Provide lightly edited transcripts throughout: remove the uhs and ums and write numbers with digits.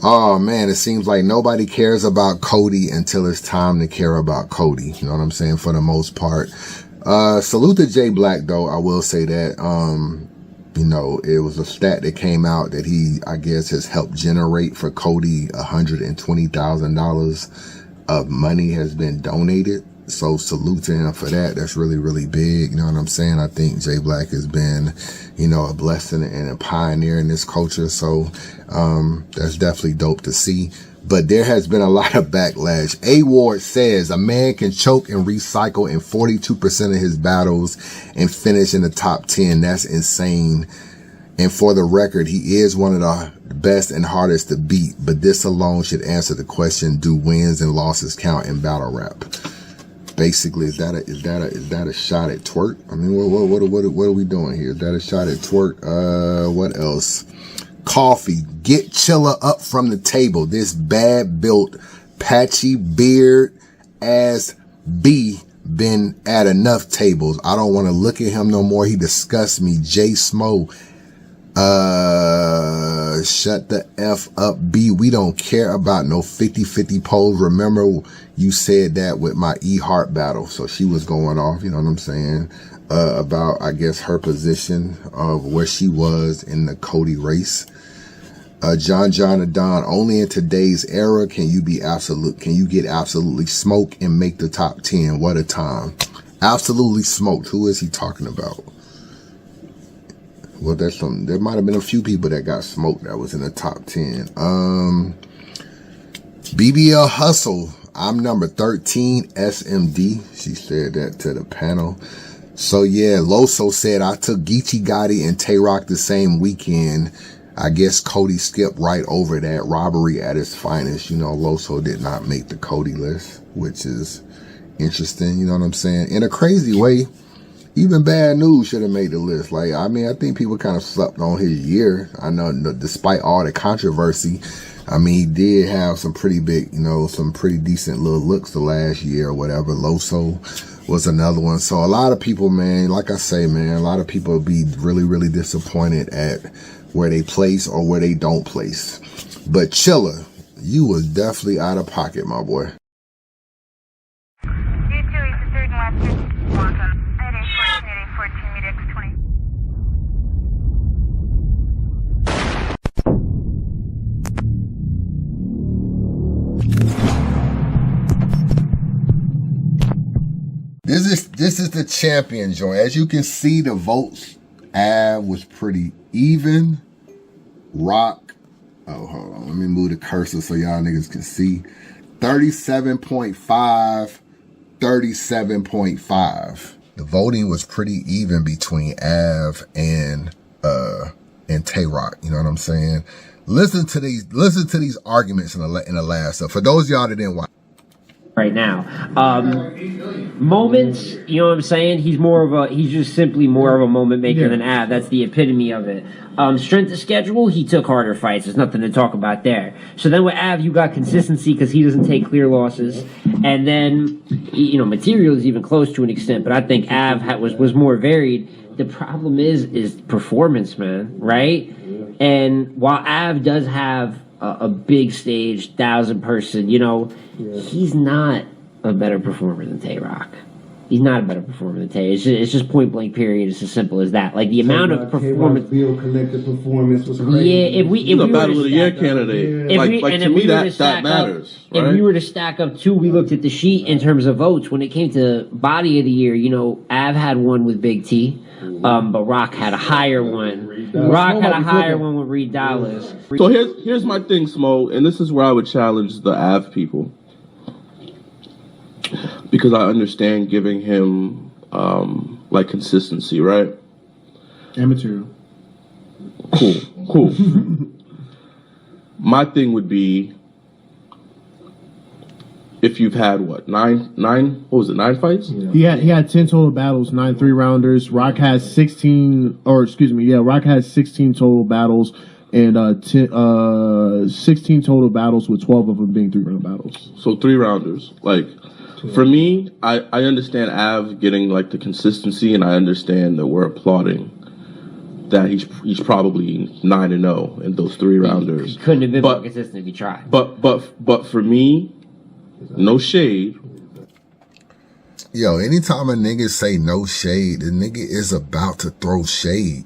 Oh man, it seems like nobody cares about Cody until it's time to care about Cody. You know what I'm saying? For the most part. Salute to Jay Black though, I will say that. You know, it was a stat that came out that he, I guess, has helped generate for Cody $120,000 of money has been donated. So salute to him for that. That's really, really big. You know what I'm saying? I think Jay Black has been, you know, a blessing and a pioneer in this culture. So that's definitely dope to see. But there has been a lot of backlash. A Ward says a man can choke and recycle in 42% of his battles and finish in the top 10. That's insane. And for the record, he is one of the best and hardest to beat. But this alone should answer the question, do wins and losses count in battle rap? Basically, is that a shot at twerk? I mean, what are we doing here? Is that a shot at twerk? What else? Coffee, get Chilla up from the table. This bad built, patchy beard ass B been at enough tables. I don't want to look at him no more. He disgusts me. J Smo. Shut the F up, B. We don't care about no 50-50 polls. Remember, you said that with my E-Heart battle. So she was going off, you know what I'm saying, about, I guess, her position of where she was in the Cody race. John Adon, only in today's era can you get absolutely smoked and make the top 10. What a time. Absolutely smoked. Who is he talking about? Well, there might have been a few people that got smoked that was in the top 10. BBL Hustle, I'm number 13, SMD. She said that to the panel. So yeah, Loso said, I took Geechee Gotti and Tay Roc the same weekend. I guess Cody skipped right over that. Robbery at its finest. You know, Loso did not make the Cody list, which is interesting. You know what I'm saying? In a crazy way, even Bad News should have made the list. Like, I mean, I think people kind of slept on his year. I know, despite all the controversy, I mean, he did have some pretty big, you know, some pretty decent little looks the last year or whatever. Loso was another one. So a lot of people, man, like I say, man, a lot of people be really, really disappointed at where they place or where they don't place. But Chilla, you was definitely out of pocket, my boy. This is the champion joint. As you can see, the votes was pretty even. Rock. Oh, hold on. Let me move the cursor so y'all niggas can see. 37.5, 37.5. The voting was pretty even between Av and Tay Roc. You know what I'm saying? Listen to these arguments in the last. So for those of y'all that didn't watch. Right now, moments, you know what I'm saying? He's just simply more of a moment maker than Av. That's the epitome of it. Strength of schedule, he took harder fights. There's nothing to talk about there. So then with Av, you got consistency because he doesn't take clear losses. And then, you know, material is even close to an extent, but I think Av was more varied. The problem is performance, man, right? And while Av does have a big stage, 1,000-person, you know, he's not a better performer than Tay Roc. He's not a better performer than Tay. It's just point blank. Period. It's as simple as that. Like the amount of performance. Field connected performance was crazy. Yeah, if we were battle of the year up, candidate. To me that matters. Right? If we were to stack up two, we looked at the sheet in terms of votes. When it came to body of the year, you know, Av had one with Big T, but Roc had a higher one. Roc had a higher one with Reed Dallas. So here's my thing, Smo, and this is where I would challenge the Av people. Because I understand giving him like consistency, right? And material. Cool. My thing would be if you've had nine fights? Yeah. He had 10 total battles, 9 3-rounders. Roc has 16 total battles and 16 total battles with 12 of them being 3-round battles. So 3-rounders. Like, for me, I understand Av getting like the consistency, and I understand that we're applauding that he's probably 9-0 in those 3 rounders. He couldn't have been more consistent if he tried. But for me, no shade. Yo, anytime a nigga say no shade, the nigga is about to throw shade.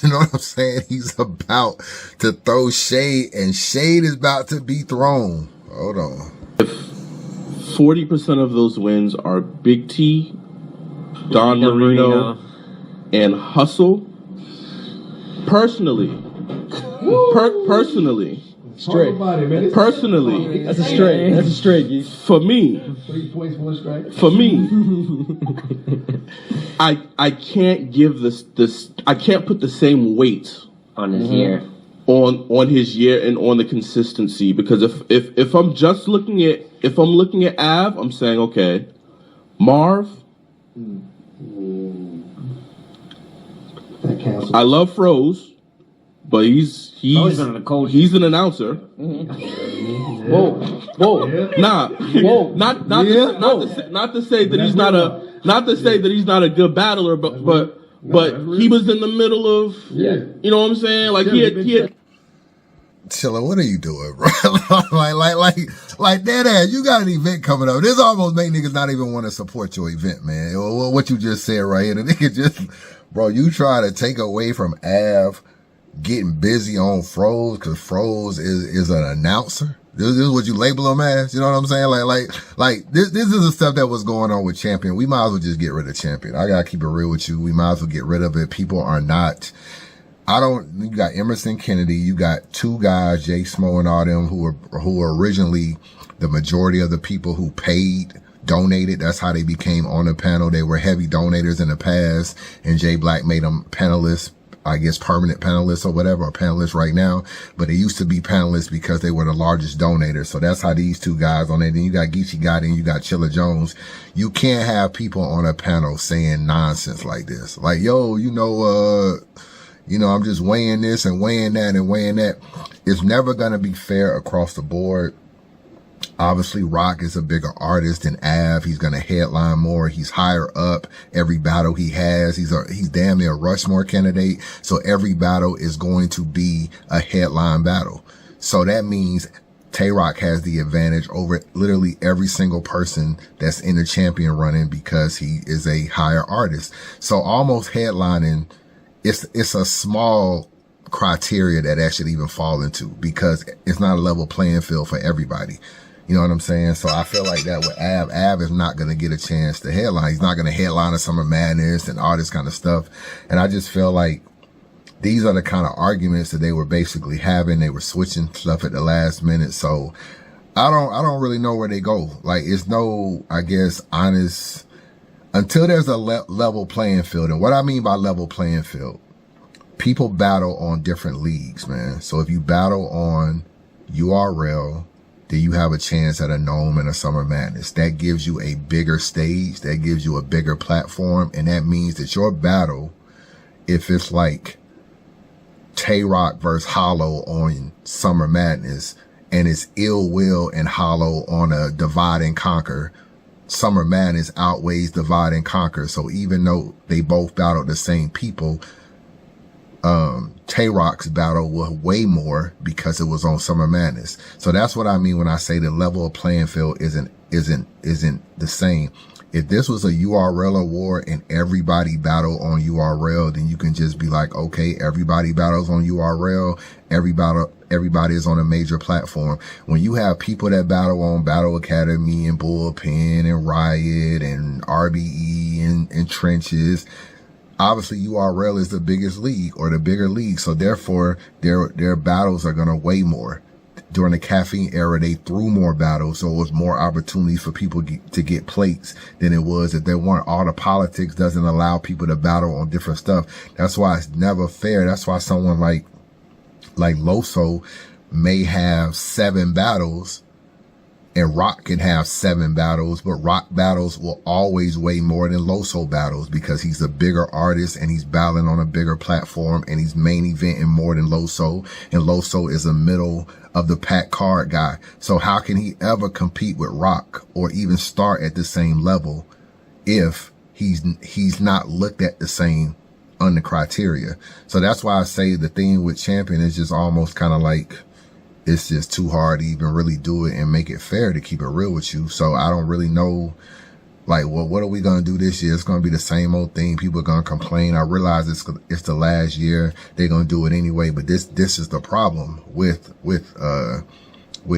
You know what I'm saying? He's about to throw shade, and shade is about to be thrown. Hold on. If 40% of those wins are Big T, Don Marino, and Hustle, personally, Straight. personally, That's a straight. That's a straight, Geese. for me, 3 points, 1 strike. for me, I can't give this I can't put the same weight On his year. on his year and on the consistency, because if I'm just looking at Av, I'm saying, okay, Marv, That cancels. I love Froze, but he's Froze on the cold. he's an announcer. Whoa. Nah, Whoa. not to say that he's not a good battler, but he was in the middle of, you know what I'm saying? Like he had Chilla, what are you doing, bro? like dead ass. You got an event coming up. This almost make niggas not even want to support your event, man. What you just said right here, the nigga just, bro, you try to take away from Av getting busy on Froze because Froze is an announcer. This is what you label him as. You know what I'm saying? Like this is the stuff that was going on with Champion. We might as well just get rid of Champion. I gotta keep it real with you. We might as well get rid of it. People are not. You got Emerson Kennedy, you got 2 guys, Jay Smo and all them, who were originally the majority of the people who donated. That's how they became on the panel. They were heavy donators in the past, and Jay Black made them panelists, I guess permanent panelists or whatever, or panelists right now. But they used to be panelists because they were the largest donators. So that's how these 2 guys on there. Then you got Geechee Gotti and you got Chilla Jones. You can't have people on a panel saying nonsense like this. Like, yo, I'm just weighing this and weighing that and weighing that. It's never going to be fair across the board. Obviously, Roc is a bigger artist than Av. He's going to headline more. He's higher up every battle he has. He's damn near a Rushmore candidate. So every battle is going to be a headline battle. So that means Tay Roc has the advantage over literally every single person that's in the champion running because he is a higher artist. So almost headlining, it's a small criteria that should even fall into, because it's not a level playing field for everybody. You know what I'm saying? So I feel like that with Av. Av is not going to get a chance to headline. He's not going to headline a Summer Madness and all this kind of stuff. And I just feel like these are the kind of arguments that they were basically having. They were switching stuff at the last minute. So I don't really know where they go. Like, it's no, I guess, honest, until there's a level playing field. And what I mean by level playing field, people battle on different leagues, man. So if you battle on URL, then you have a chance at a Gnome and a Summer Madness. That gives you a bigger stage. That gives you a bigger platform. And that means that your battle, if it's like Tay Roc versus Hollow on Summer Madness, and it's Ill Will and Hollow on a Divide and Conquer, Summer Madness outweighs Divide and Conquer. So even though they both battled the same people, Tay Roc's battle was way more because it was on Summer Madness. So that's what I mean when I say the level of playing field isn't the same. If this was a URL award and everybody battled on URL, then you can just be like, okay, everybody battles on URL. Everybody is on a major platform. When you have people that battle on Battle Academy and Bullpen and Riot and RBE and Trenches, obviously URL is the biggest league or the bigger league. So therefore their battles are going to weigh more. During the caffeine era, they threw more battles, so it was more opportunities for people to get plates than it was if there weren't. All the politics doesn't allow people to battle on different stuff. That's why it's never fair. That's why someone like Loso may have 7 battles and Roc can have 7 battles, but Roc battles will always weigh more than Loso battles because he's a bigger artist and he's battling on a bigger platform and he's main eventing more than Loso, and Loso is a middle of the pack card guy. So how can he ever compete with Roc or even start at the same level if he's not looked at the same on the criteria. So that's why I say the thing with champion is just almost kind of like, it's just too hard to even really do it and make it fair, to keep it real with you. So I don't really know, like, well, what are we going to do this year? It's going to be the same old thing. People are going to complain. I realize it's the last year. They're going to do it anyway. But this is the problem with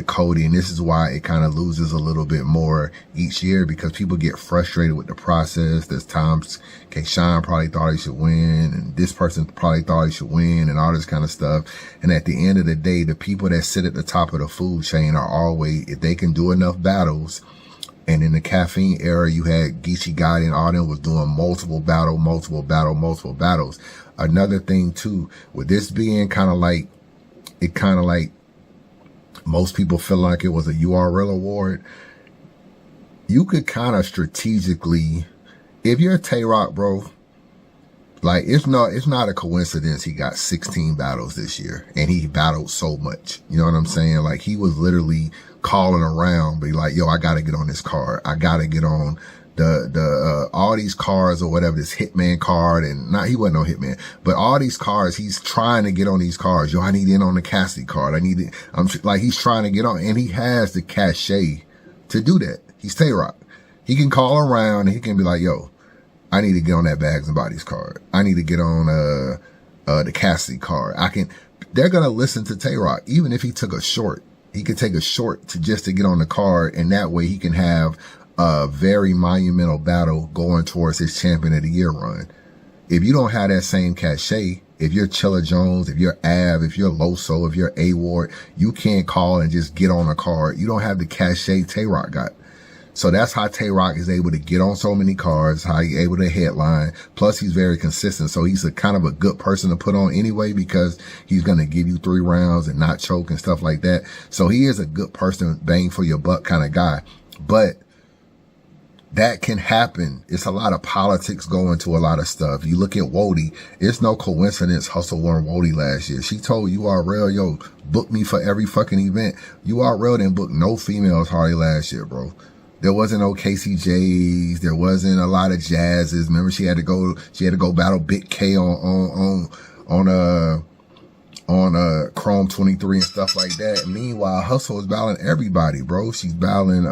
COTY. And this is why it kind of loses a little bit more each year, because people get frustrated with the process. There's times Kayshawn probably thought he should win, and this person probably thought he should win, and all this kind of stuff. And at the end of the day, the people that sit at the top of the food chain are always, if they can do enough battles. And in the caffeine era, you had Geechee Gotti and all them was doing multiple battles. Another thing too, with this being kind of like, most people feel like it was a URL award. You could kind of strategically, if you're Tay Roc, bro, like, it's not a coincidence he got 16 battles this year and he battled so much. You know what I'm saying? Like, he was literally calling around, be like, yo, I gotta get on this card. I gotta get on all these cards or whatever, this Hitman card, and he wasn't no Hitman, but all these cards, he's trying to get on these cards. Yo, I need in on the Cassidy card. He's trying to get on, and he has the cachet to do that. He's Tay Roc. He can call around and he can be like, yo, I need to get on that Bags and Bodies card. I need to get on the Cassidy card. They're gonna listen to Tay Roc, even if he took a short. He could take a short to get on the card, and that way he can have a very monumental battle going towards his Champion of the Year run. If you don't have that same cachet, if you're Chilla Jones, if you're Av, if you're Loso, if you're A-Ward, you can't call and just get on a card. You don't have the cachet Tay Roc got. So that's how Tay Roc is able to get on so many cards, how he's able to headline. Plus, he's very consistent. So he's a kind of a good person to put on anyway, because he's going to give you 3 rounds and not choke and stuff like that. So he is a good person, bang for your buck kind of guy. But that can happen. It's a lot of politics going to a lot of stuff. You look at Wody, it's no coincidence Hustle won Wody last year. She told URL, yo, book me for every fucking event. URL didn't book no females hardly last year, bro. There wasn't no KCJs. There wasn't a lot of Jazzes. Remember, she had to go battle Big K on Chrome 23 and stuff like that. Meanwhile, Hustle is battling everybody, bro. She's battling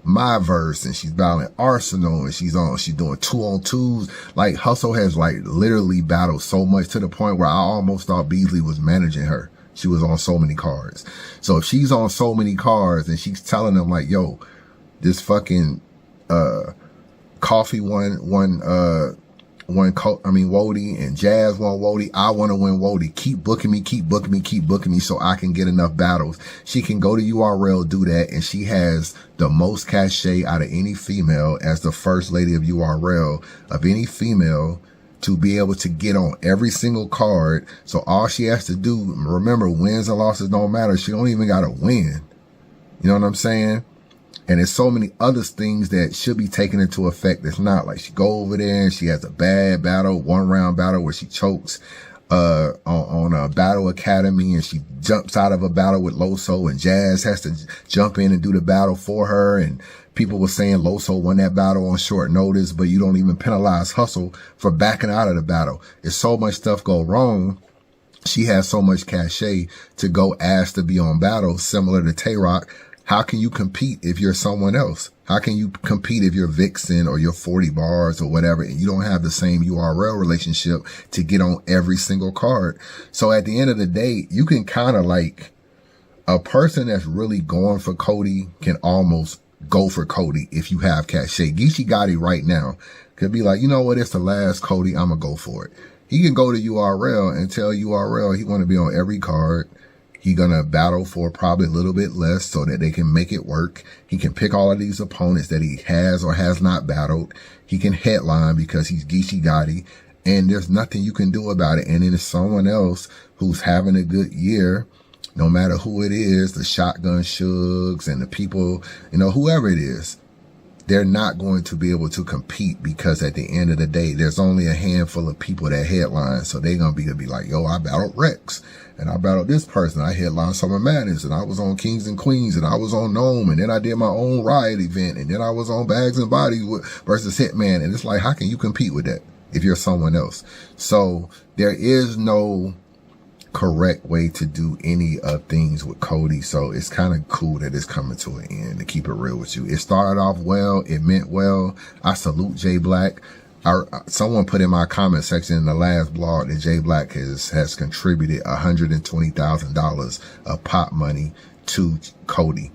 My Verse, and she's battling Arsenal, and she's doing 2-on-2s. Like, Hustle has like literally battled so much to the point where I almost thought Beasley was managing her. She was on so many cards. So if she's on so many cards and she's telling them like, yo, this fucking Coffee won Wody, and Jazz won Wody. I want to win Wody. Keep booking me so I can get enough battles. She can go to URL, do that, and she has the most cachet out of any female as the first lady of URL, of any female, to be able to get on every single card. So all she has to do, remember, wins and losses don't matter. She don't even got to win. You know what I'm saying? And there's so many other things that should be taken into effect that's not. Like, she go over there and she has a bad battle, 1-round battle where she chokes on a Battle Academy, and she jumps out of a battle with Loso, and Jazz has to jump in and do the battle for her. And people were saying Loso won that battle on short notice, but you don't even penalize Hustle for backing out of the battle. There's so much stuff go wrong. She has so much cachet to go ask to be on battle, similar to Tay Roc. How can you compete if you're someone else? How can you compete if you're Vixen or you're 40 bars or whatever, and you don't have the same URL relationship to get on every single card? So at the end of the day, you can kind of like, a person that's really going for COTY can almost go for COTY if you have cachet. Geechee Gotti right now could be like, you know what, it's the last COTY, I'm going to go for it. He can go to URL and tell URL he want to be on every card. He's going to battle for probably a little bit less so that they can make it work. He can pick all of these opponents that he has or has not battled. He can headline because he's Geechee Gotti, and there's nothing you can do about it. And then there's someone else who's having a good year, no matter who it is, the Shotgun Shugs and the people, you know, whoever it is, they're not going to be able to compete, because at the end of the day, there's only a handful of people that headline. So they're going to be like, yo, I battled Rex, and I battled this person. I headlined Summer Madness, and I was on Kings and Queens, and I was on Gnome, and then I did my own Riot event, and then I was on Bags and Bodies versus Hitman. And it's like, how can you compete with that? if you're someone else. So there is no correct way to do any of things with Cody. So it's kind of cool that it's coming to an end, to keep it real with you. It started off well. It meant well. I salute Jay Black. Someone put in my comment section in the last blog that Jay Black has contributed $120,000 of pop money to Cody.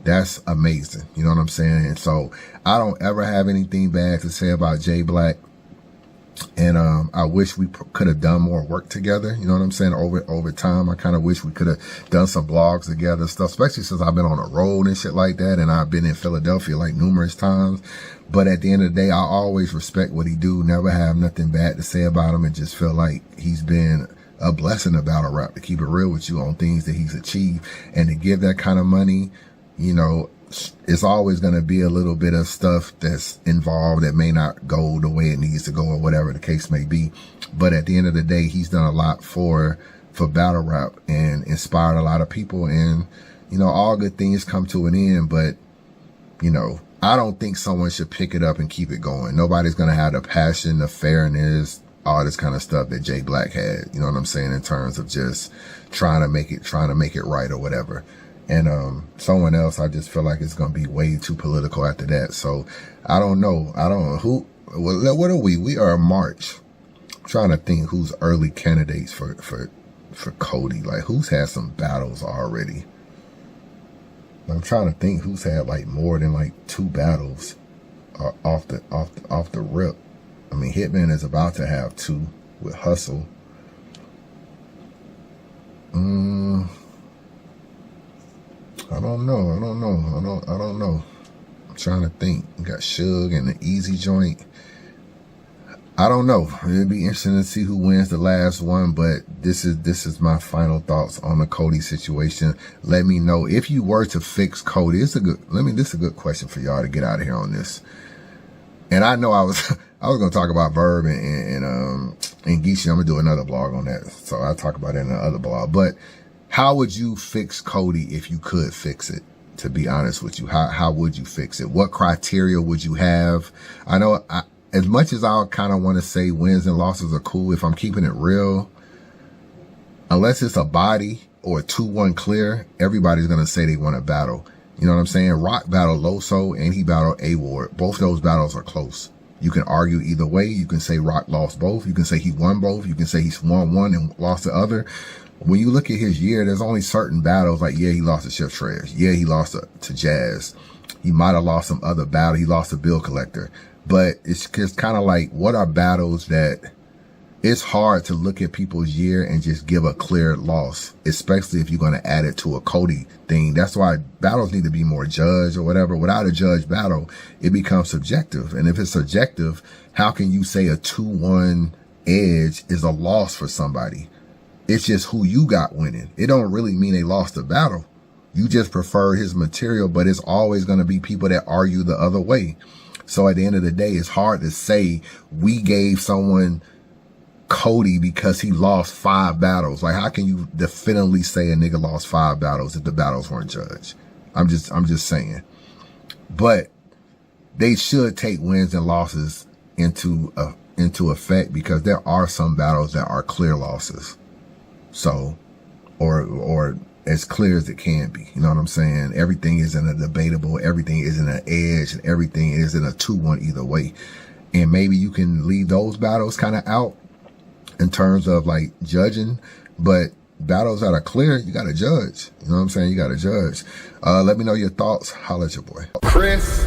That's amazing. You know what I'm saying? And so I don't ever have anything bad to say about Jay Black. And I wish we could have done more work together. You know what I'm saying? Over time, I kind of wish we could have done some blogs together, stuff, especially since I've been on the road and shit like that. And I've been in Philadelphia like numerous times. But at the end of the day, I always respect what he do. Never have nothing bad to say about him, and just feel like he's been a blessing to battle rap, to keep it real with you, on things that he's achieved. And to give that kind of money, you know, it's always going to be a little bit of stuff that's involved that may not go the way it needs to go, or whatever the case may be. But at the end of the day, he's done a lot for battle rap and inspired a lot of people. And, you know, all good things come to an end. But, you know, I don't think someone should pick it up and keep it going. Nobody's going to have the passion, the fairness, all this kind of stuff that Jay Black had. You know what I'm saying? In terms of just trying to make it right or whatever. And someone else, I just feel like it's going to be way too political after that. So I don't know. What are we? We are March. I'm trying to think who's early candidates for Cody. Like, who's had some battles already? I'm trying to think who's had like more than like 2 battles off the rip. I mean, Hitman is about to have 2 with Hustle. I don't know. I'm trying to think. You got Suge and the Easy joint. I don't know. It'd be interesting to see who wins the last one, but this is my final thoughts on the Cody situation. Let me know if you were to fix Cody. This is a good question for y'all to get out of here on this. And I know I was gonna talk about Verb and Geechee. I'm gonna do another blog on that, so I'll talk about it in another blog. But how would you fix Cody if you could fix it? To be honest with you, how would you fix it? What criteria would you have? I know as much as I kind of want to say wins and losses are cool, if I'm keeping it real, unless it's a body or a 2-1 clear, everybody's going to say they want to battle. You know what I'm saying? Roc battled Loso and he battled A-Ward. Both those battles are close. You can argue either way. You can say Roc lost both. You can say he won both. You can say he won one and lost the other. When you look at his year, there's only certain battles, like, yeah, he lost to Chef Trez. Yeah, he lost to Jazz. He might have lost some other battle. He lost to Bill Collector. But it's just kind of like, what are battles that it's hard to look at people's year and just give a clear loss, especially if you're going to add it to a Cody thing. That's why battles need to be more judged or whatever. Without a judged battle, it becomes subjective. And if it's subjective, how can you say a 2-1 edge is a loss for somebody? It's just who you got winning. It don't really mean they lost the battle. You just prefer his material, but it's always going to be people that argue the other way. So at the end of the day, it's hard to say we gave someone Cody because he lost 5 battles. Like, how can you definitively say a nigga lost 5 battles if the battles weren't judged? I'm just saying. But they should take wins and losses into effect, because there are some battles that are clear losses. So, or as clear as it can be. You know what I'm saying? Everything isn't a debatable. Everything isn't an edge, and everything isn't a 2-1 either way. And maybe you can leave those battles kind of out in terms of like judging, but battles that are clear, you got to judge. You know what I'm saying? You got to judge. Let me know your thoughts. Holla at your boy. Chris,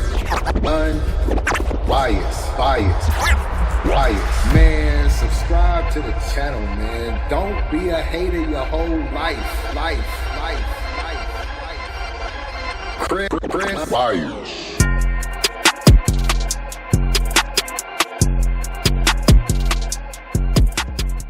bias. Man, subscribe to the channel, man. Don't be a hater your whole life. Chris, bias.